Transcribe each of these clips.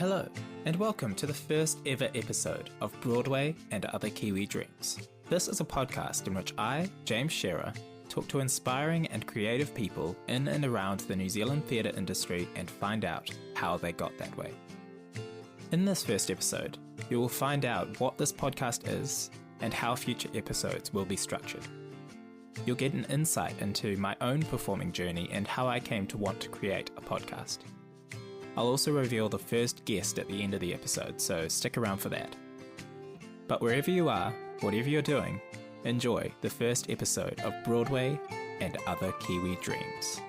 Hello, and welcome to the first ever episode of Broadway and Other Kiwi Dreams. This is a podcast in which I, James Shera, talk to inspiring and creative people in and around the New Zealand theatre industry and find out how they got that way. In this first episode, you will find out what this podcast is and how future episodes will be structured. You'll get an insight into my own performing journey and how I came to want to create a podcast. I'll also reveal the first guest at the end of the episode, so stick around for that. But wherever you are, whatever you're doing, enjoy the first episode of Broadway and Other Kiwi Dreams.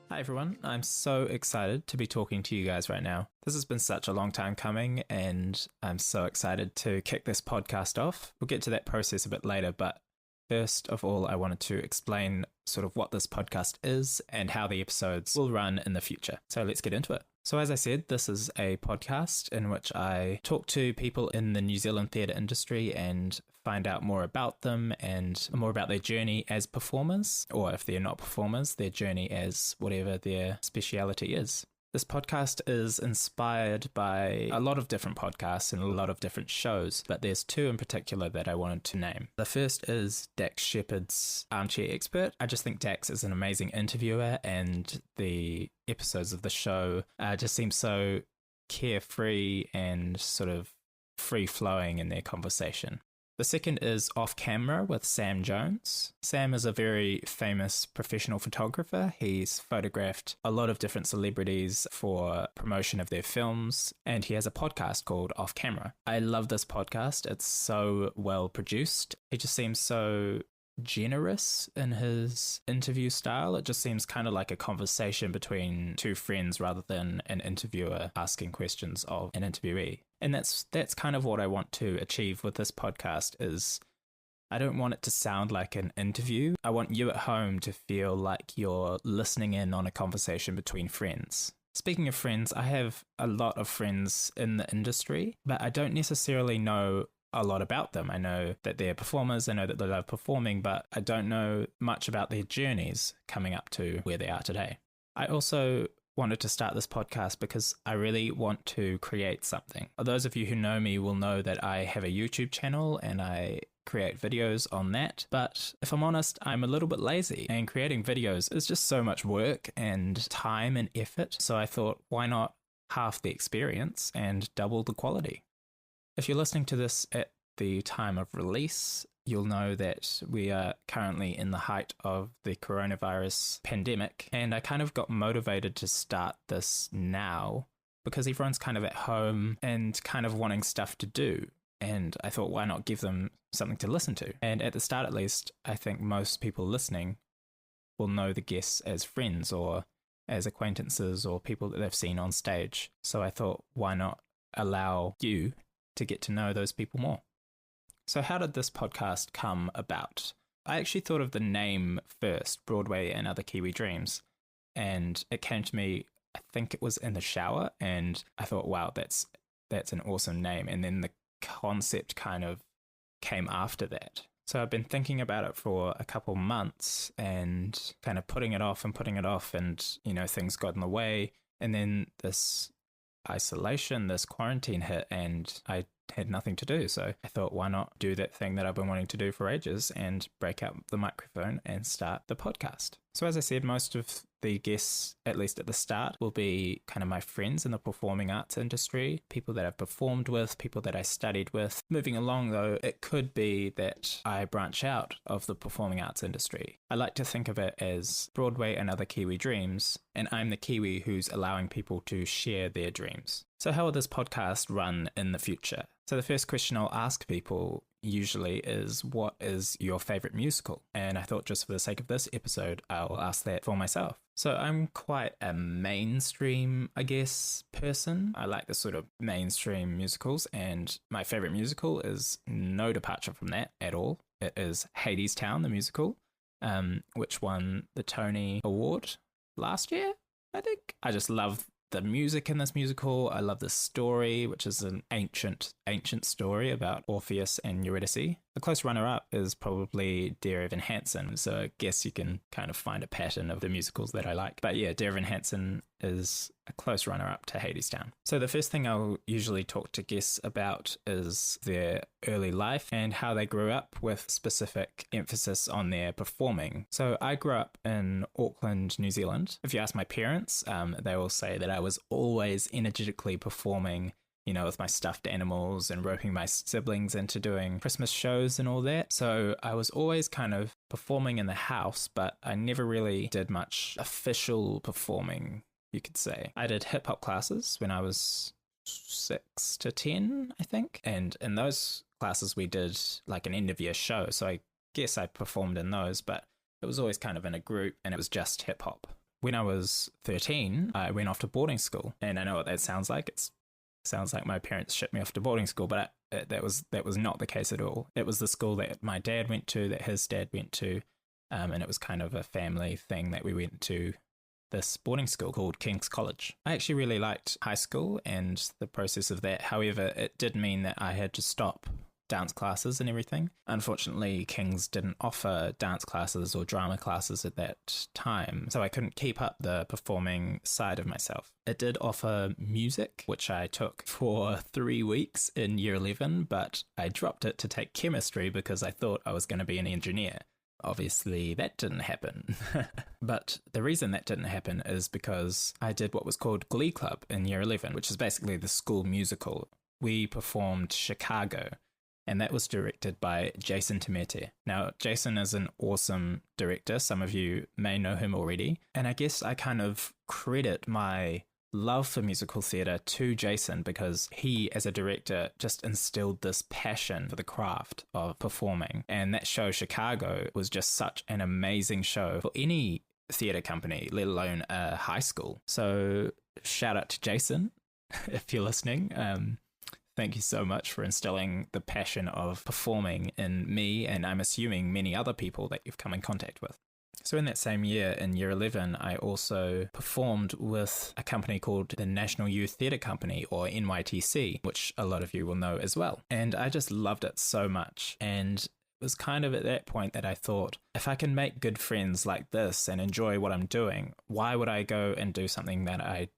Hi everyone, I'm so excited to be talking to you guys right now. This has been such a long time coming and I'm so excited to kick this podcast off. We'll get to that process a bit later, but first of all, I wanted to explain sort of what this podcast is and how the episodes will run in the future. So let's get into it. So as I said, this is a podcast in which I talk to people in the New Zealand theatre industry and find out more about them and more about their journey as performers, or if they're not performers, their journey as whatever their speciality is. This podcast is inspired by a lot of different podcasts and a lot of different shows, but there's two in particular that I wanted to name. The first is Dax Shepard's Armchair Expert. I just think Dax is an amazing interviewer and the episodes of the show just seem so carefree and sort of free-flowing in their conversation. The second is Off Camera with Sam Jones. Sam is a very famous professional photographer. He's photographed a lot of different celebrities for promotion of their films, and he has a podcast called Off Camera. I love this podcast. It's so well produced. He just seems so generous in his interview style. It just seems kind of like a conversation between two friends rather than an interviewer asking questions of an interviewee. And that's kind of what I want to achieve with this podcast is I don't want it to sound like an interview. I want you at home to feel like you're listening in on a conversation between friends. Speaking of friends, I have a lot of friends in the industry, but I don't necessarily know a lot about them. I know that they're performers, I know that they love performing, but I don't know much about their journeys coming up to where they are today. I also wanted to start this podcast because I really want to create something. Those of you who know me will know that I have a YouTube channel and I create videos on that, but if I'm honest, I'm a little bit lazy and creating videos is just so much work and time and effort, so I thought, why not half the experience and double the quality? If you're listening to this at the time of release, you'll know that we are currently in the height of the coronavirus pandemic, and I kind of got motivated to start this now because everyone's kind of at home and kind of wanting stuff to do, and I thought, why not give them something to listen to? And at the start at least, I think most people listening will know the guests as friends or as acquaintances or people that they've seen on stage. So I thought, why not allow you to get to know those people more? So how did this podcast come about? I actually thought of the name first, Broadway and Other Kiwi Dreams, and it came to me, I think it was in the shower, and I thought, wow, that's an awesome name. And then the concept kind of came after that. So I've been thinking about it for a couple months and kind of putting it off, and things got in the way. And then this isolation, this quarantine hit, and I had nothing to do. So I thought, why not do that thing that I've been wanting to do for ages and break out the microphone and start the podcast. So as I said, most of the guests, at least at the start, will be kind of my friends in the performing arts industry, people that I've performed with, people that I studied with. Moving along though, it could be that I branch out of the performing arts industry. I like to think of it as Broadway and Other Kiwi Dreams, and I'm the Kiwi who's allowing people to share their dreams. So how will this podcast run in the future? So the first question I'll ask people usually is, what is your favorite musical? And I thought just for the sake of this episode, I'll ask that for myself. So I'm quite a mainstream, I guess, person. I like the sort of mainstream musicals, and my favorite musical is no departure from that at all. It is Hadestown, the musical, which won the Tony Award last year, I think. I just love the music in this musical. I love the story, which is an ancient story about Orpheus and Eurydice. A close runner-up is probably Dear Evan Hansen, so I guess you can kind of find a pattern of the musicals that I like. But yeah, Dear Evan Hansen is a close runner-up to Hadestown. So the first thing I'll usually talk to guests about is their early life and how they grew up, with specific emphasis on their performing. So I grew up in Auckland, New Zealand. If you ask my parents, they will say that I was always energetically performing, you know, with my stuffed animals and roping my siblings into doing Christmas shows and all that. So I was always kind of performing in the house, but I never really did much official performing, you could say. I did hip hop classes when I was 6 to 10, I think. And in those classes, we did like an end of year show. So I guess I performed in those, but it was always kind of in a group and it was just hip hop. When I was 13, I went off to boarding school. And I know what that sounds like. It sounds like my parents shipped me off to boarding school, but that was not the case at all. It was the school that my dad went to, that his dad went to, and it was kind of a family thing that we went to this boarding school called King's College. I actually really liked high school and the process of that. However, it did mean that I had to stop dance classes and everything. Unfortunately, King's didn't offer dance classes or drama classes at that time, so I couldn't keep up the performing side of myself. It did offer music, which I took for 3 weeks in year 11, but I dropped it to take chemistry because I thought I was going to be an engineer. Obviously, that didn't happen. But the reason that didn't happen is because I did what was called Glee Club in year 11, which is basically the school musical. We performed Chicago, and that was directed by Jason Temete. Now, Jason is an awesome director. Some of you may know him already. And I guess I kind of credit my love for musical theatre to Jason because he, as a director, just instilled this passion for the craft of performing. And that show, Chicago, was just such an amazing show for any theatre company, let alone a high school. So shout out to Jason, if you're listening. Thank you so much for instilling the passion of performing in me, and I'm assuming many other people that you've come in contact with. So in that same year, in year 11, I also performed with a company called the National Youth Theatre Company, or NYTC, which a lot of you will know as well. And I just loved it so much. And it was kind of at that point that I thought, if I can make good friends like this and enjoy what I'm doing, why would I go and do something that I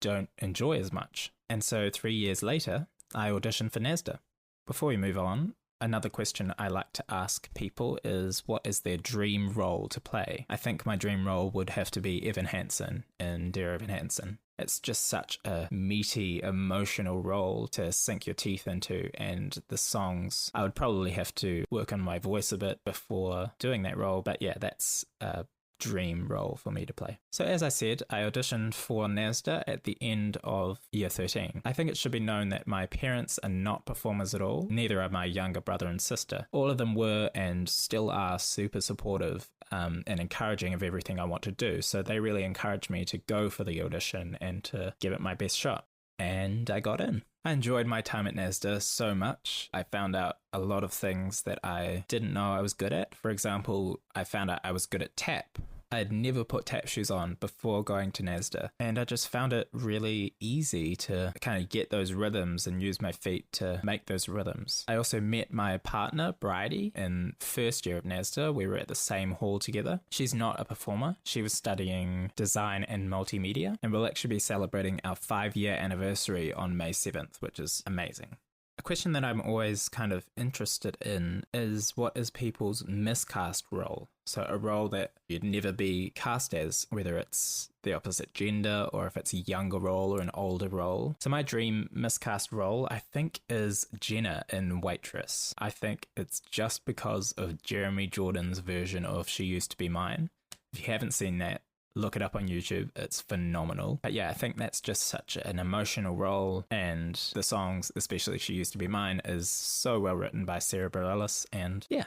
don't enjoy as much? And so 3 years later, I auditioned for NASDA. Before we move on, another question I like to ask people is, what is their dream role to play? I think my dream role would have to be Evan Hansen in Dear Evan Hansen. It's just such a meaty, emotional role to sink your teeth into, and the songs, I would probably have to work on my voice a bit before doing that role, but yeah, that's a dream role for me to play. So as I said, I auditioned for NASDA at the end of year 13. I think it should be known that my parents are not performers at all. Neither are my younger brother and sister. All of them were and still are super supportive and encouraging of everything I want to do. So they really encouraged me to go for the audition and to give it my best shot. And I got in. I enjoyed my time at NASDA so much. I found out a lot of things that I didn't know I was good at. For example, I found out I was good at tap. I had never put tap shoes on before going to NASDA, and I just found it really easy to kind of get those rhythms and use my feet to make those rhythms. I also met my partner, Bridie, in first year of NASDA. We were at the same hall together. She's not a performer. She was studying design and multimedia, and we'll actually be celebrating our 5-year anniversary on May 7th, which is amazing. A question that I'm always kind of interested in is, what is people's miscast role? So a role that you'd never be cast as, whether it's the opposite gender or if it's a younger role or an older role. So my dream miscast role, I think, is Jenna in Waitress. I think it's just because of Jeremy Jordan's version of She Used to Be Mine. If you haven't seen that, look it up on YouTube. It's phenomenal. But yeah, I think that's just such an emotional role, and the songs, especially She Used to Be Mine, is so well written by Sarah Bareilles, and yeah.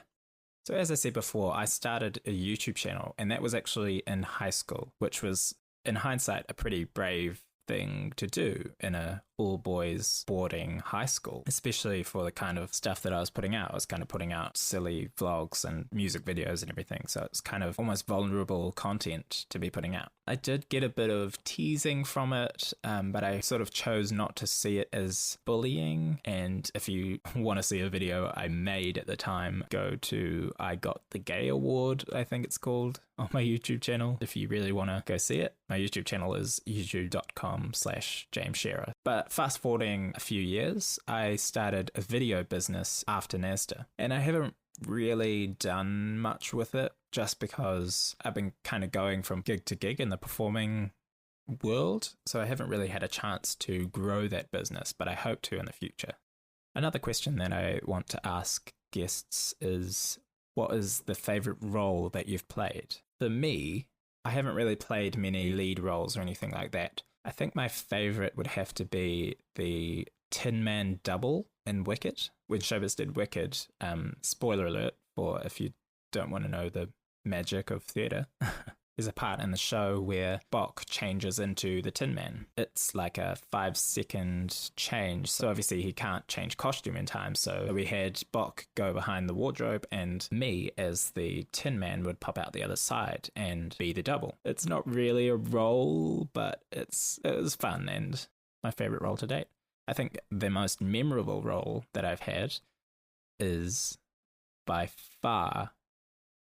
So as I said before, I started a YouTube channel, and that was actually in high school, which was, in hindsight, a pretty brave thing to do in a all-boys boarding high school, especially for the kind of stuff that I was putting out. I was kind of putting out silly vlogs and music videos and everything, so it's kind of almost vulnerable content to be putting out. I did get a bit of teasing from it, but I sort of chose not to see it as bullying. And if you want to see a video I made at the time, go to I Got the Gay Award, I think it's called, on my YouTube channel, if you really want to go see it. My YouTube channel is youtube.com/James Shera. But fast forwarding a few years, I started a video business after NASDA, and I haven't really done much with it just because I've been kind of going from gig to gig in the performing world, so I haven't really had a chance to grow that business, but I hope to in the future. Another question that I want to ask guests is, what is the favorite role that you've played? For me, I haven't really played many lead roles or anything like that. I think my favorite would have to be the Tin Man double in Wicked. When Showbiz did Wicked, spoiler alert for if you don't want to know the magic of theatre, there's a part in the show where Bok changes into the Tin Man. It's like a 5-second change, so obviously he can't change costume in time, so we had Bok go behind the wardrobe and me as the Tin Man would pop out the other side and be the double. It's not really a role, but it was fun and my favourite role to date. I think the most memorable role that I've had is by far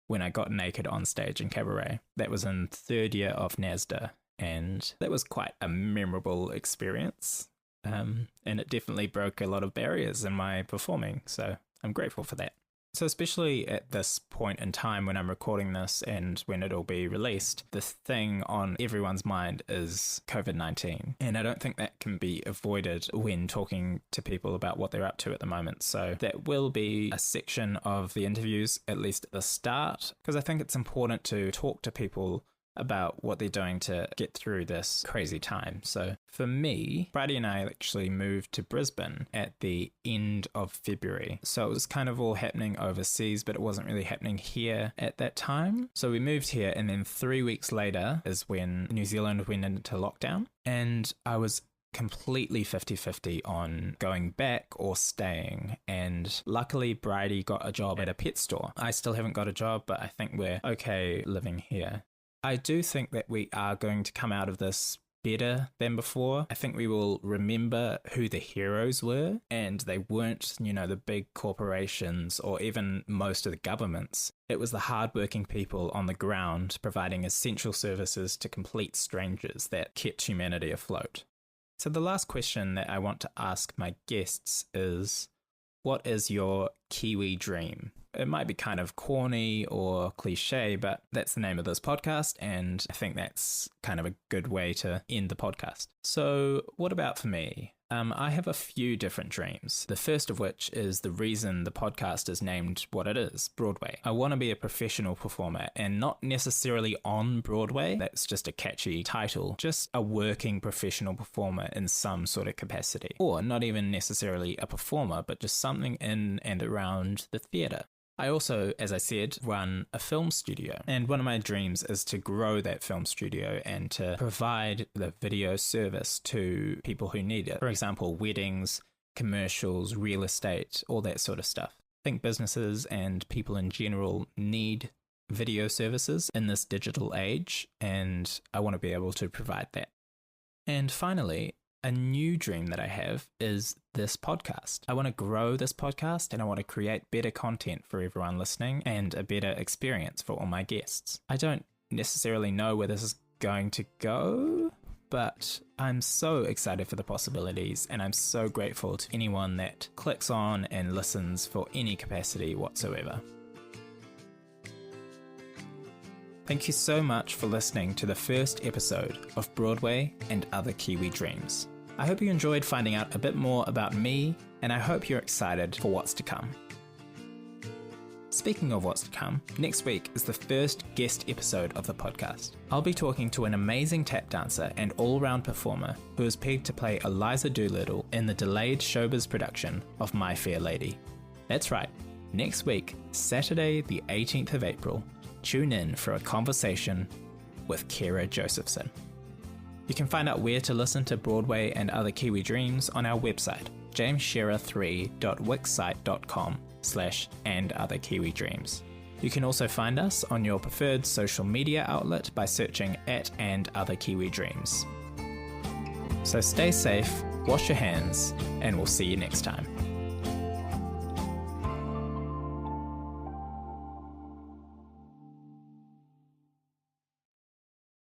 when I got naked on stage in Cabaret. That was in third year of NASDA, and that was quite a memorable experience. And it definitely broke a lot of barriers in my performing, so I'm grateful for that. So especially at this point in time when I'm recording this and when it'll be released, the thing on everyone's mind is COVID-19. And I don't think that can be avoided when talking to people about what they're up to at the moment. So that will be a section of the interviews, at least at the start, because I think it's important to talk to people about what they're doing to get through this crazy time. So for me, Bridie and I actually moved to Brisbane at the end of February. So it was kind of all happening overseas, but it wasn't really happening here at that time. So we moved here, and then 3 weeks later is when New Zealand went into lockdown, and I was completely 50-50 on going back or staying, and luckily Bridie got a job at a pet store. I still haven't got a job, but I think we're okay living here. I do think that we are going to come out of this better than before. I think we will remember who the heroes were, and they weren't, the big corporations or even most of the governments. It was the hardworking people on the ground providing essential services to complete strangers that kept humanity afloat. So the last question that I want to ask my guests is, what is your Kiwi dream? It might be kind of corny or cliche, but that's the name of this podcast, and I think that's kind of a good way to end the podcast. So what about for me? I have a few different dreams, the first of which is the reason the podcast is named what it is, Broadway. I want to be a professional performer, and not necessarily on Broadway, that's just a catchy title, just a working professional performer in some sort of capacity. Or not even necessarily a performer, but just something in and around the theatre. I also, as I said, run a film studio, and one of my dreams is to grow that film studio and to provide the video service to people who need it. For example, weddings, commercials, real estate, all that sort of stuff. I think businesses and people in general need video services in this digital age, and I want to be able to provide that. And finally, a new dream that I have is this podcast. I want to grow this podcast, and I want to create better content for everyone listening and a better experience for all my guests. I don't necessarily know where this is going to go, but I'm so excited for the possibilities, and I'm so grateful to anyone that clicks on and listens for any capacity whatsoever. Thank you so much for listening to the first episode of Broadway and Other Kiwi Dreams. I hope you enjoyed finding out a bit more about me, and I hope you're excited for what's to come. Speaking of what's to come, next week is the first guest episode of the podcast. I'll be talking to an amazing tap dancer and all-round performer who is pegged to play Eliza Doolittle in the delayed Showbiz production of My Fair Lady. That's right, next week, Saturday the 18th of April, tune in for a conversation with Kira Josephson. You can find out where to listen to Broadway and other Kiwi Dreams on our website, jamesshera3.wixsite.com/andotherkiwidreams. You can also find us on your preferred social media outlet by searching @andotherkiwidreams. So stay safe, wash your hands, and we'll see you next time.